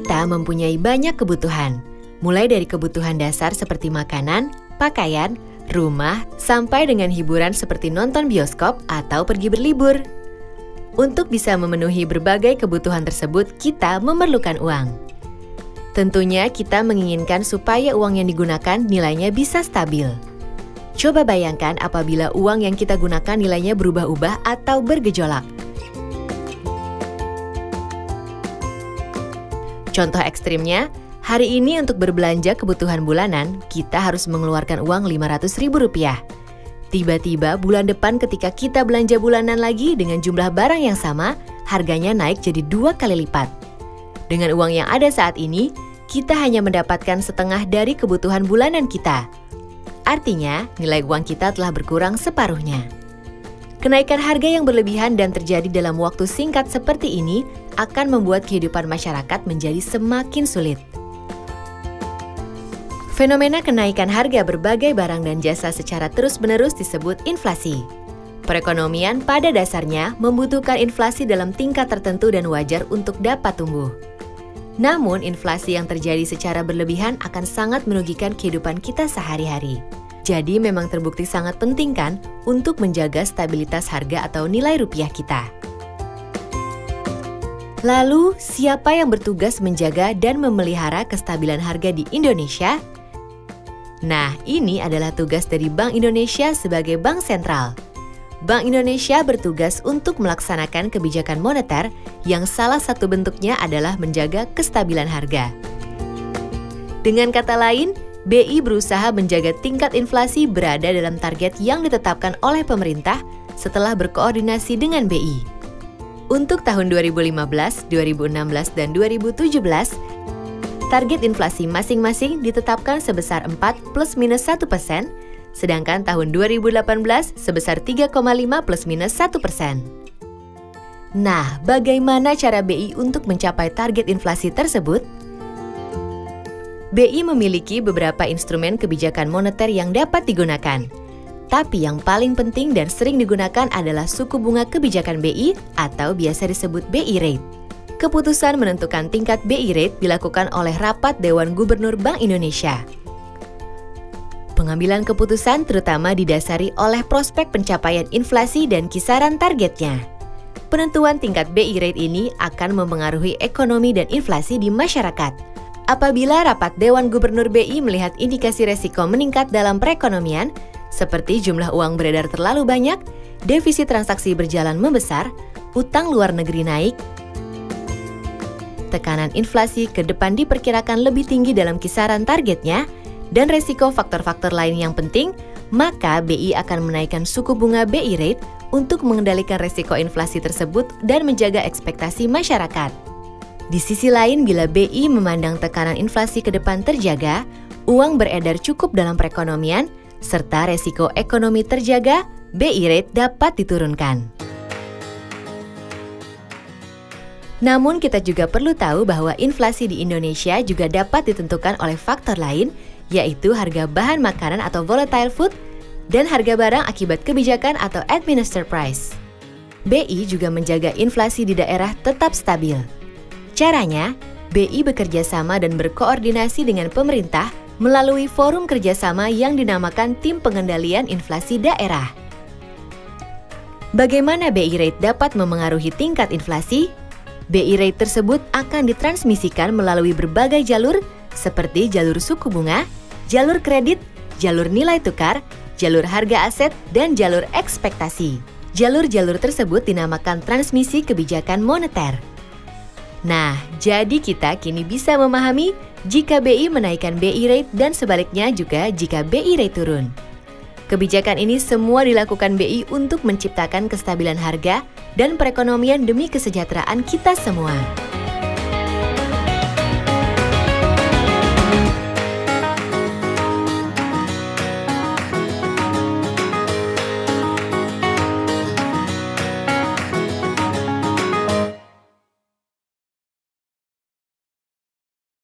Kita mempunyai banyak kebutuhan, mulai dari kebutuhan dasar seperti makanan, pakaian, rumah, sampai dengan hiburan seperti nonton bioskop atau pergi berlibur. Untuk bisa memenuhi berbagai kebutuhan tersebut, kita memerlukan uang. Tentunya kita menginginkan supaya uang yang digunakan nilainya bisa stabil. Coba bayangkan apabila uang yang kita gunakan nilainya berubah-ubah atau bergejolak. Contoh ekstrimnya, hari ini untuk berbelanja kebutuhan bulanan, kita harus mengeluarkan uang Rp500.000. Tiba-tiba bulan depan ketika kita belanja bulanan lagi dengan jumlah barang yang sama, harganya naik jadi 2 kali lipat. Dengan uang yang ada saat ini, kita hanya mendapatkan setengah dari kebutuhan bulanan kita. Artinya, nilai uang kita telah berkurang separuhnya. Kenaikan harga yang berlebihan dan terjadi dalam waktu singkat seperti ini akan membuat kehidupan masyarakat menjadi semakin sulit. Fenomena kenaikan harga berbagai barang dan jasa secara terus-menerus disebut inflasi. Perekonomian pada dasarnya membutuhkan inflasi dalam tingkat tertentu dan wajar untuk dapat tumbuh. Namun, inflasi yang terjadi secara berlebihan akan sangat merugikan kehidupan kita sehari-hari. Jadi memang terbukti sangat penting kan untuk menjaga stabilitas harga atau nilai rupiah kita. Lalu, siapa yang bertugas menjaga dan memelihara kestabilan harga di Indonesia? Nah, ini adalah tugas dari Bank Indonesia sebagai bank sentral. Bank Indonesia bertugas untuk melaksanakan kebijakan moneter yang salah satu bentuknya adalah menjaga kestabilan harga. Dengan kata lain, BI berusaha menjaga tingkat inflasi berada dalam target yang ditetapkan oleh pemerintah setelah berkoordinasi dengan BI. Untuk tahun 2015, 2016, dan 2017, target inflasi masing-masing ditetapkan sebesar 4 plus minus 1%, sedangkan tahun 2018 sebesar 3,5 plus minus 1%. Nah, bagaimana cara BI untuk mencapai target inflasi tersebut? BI memiliki beberapa instrumen kebijakan moneter yang dapat digunakan. Tapi yang paling penting dan sering digunakan adalah suku bunga kebijakan BI atau biasa disebut BI Rate. Keputusan menentukan tingkat BI Rate dilakukan oleh Rapat Dewan Gubernur Bank Indonesia. Pengambilan keputusan terutama didasari oleh prospek pencapaian inflasi dan kisaran targetnya. Penentuan tingkat BI Rate ini akan mempengaruhi ekonomi dan inflasi di masyarakat. Apabila Rapat Dewan Gubernur BI melihat indikasi resiko meningkat dalam perekonomian, seperti jumlah uang beredar terlalu banyak, defisit transaksi berjalan membesar, utang luar negeri naik, tekanan inflasi ke depan diperkirakan lebih tinggi dalam kisaran targetnya, dan resiko faktor-faktor lain yang penting, maka BI akan menaikkan suku bunga BI Rate untuk mengendalikan resiko inflasi tersebut dan menjaga ekspektasi masyarakat. Di sisi lain, bila BI memandang tekanan inflasi ke depan terjaga, uang beredar cukup dalam perekonomian, serta resiko ekonomi terjaga, BI Rate dapat diturunkan. Namun kita juga perlu tahu bahwa inflasi di Indonesia juga dapat ditentukan oleh faktor lain, yaitu harga bahan makanan atau volatile food, dan harga barang akibat kebijakan atau administered price. BI juga menjaga inflasi di daerah tetap stabil. Caranya, BI bekerja sama dan berkoordinasi dengan pemerintah melalui forum kerjasama yang dinamakan Tim Pengendalian Inflasi Daerah. Bagaimana BI Rate dapat memengaruhi tingkat inflasi? BI Rate tersebut akan ditransmisikan melalui berbagai jalur seperti jalur suku bunga, jalur kredit, jalur nilai tukar, jalur harga aset, dan jalur ekspektasi. Jalur-jalur tersebut dinamakan transmisi kebijakan moneter. Nah, jadi kita kini bisa memahami jika BI menaikkan BI Rate dan sebaliknya juga jika BI Rate turun. Kebijakan ini semua dilakukan BI untuk menciptakan kestabilan harga dan perekonomian demi kesejahteraan kita semua.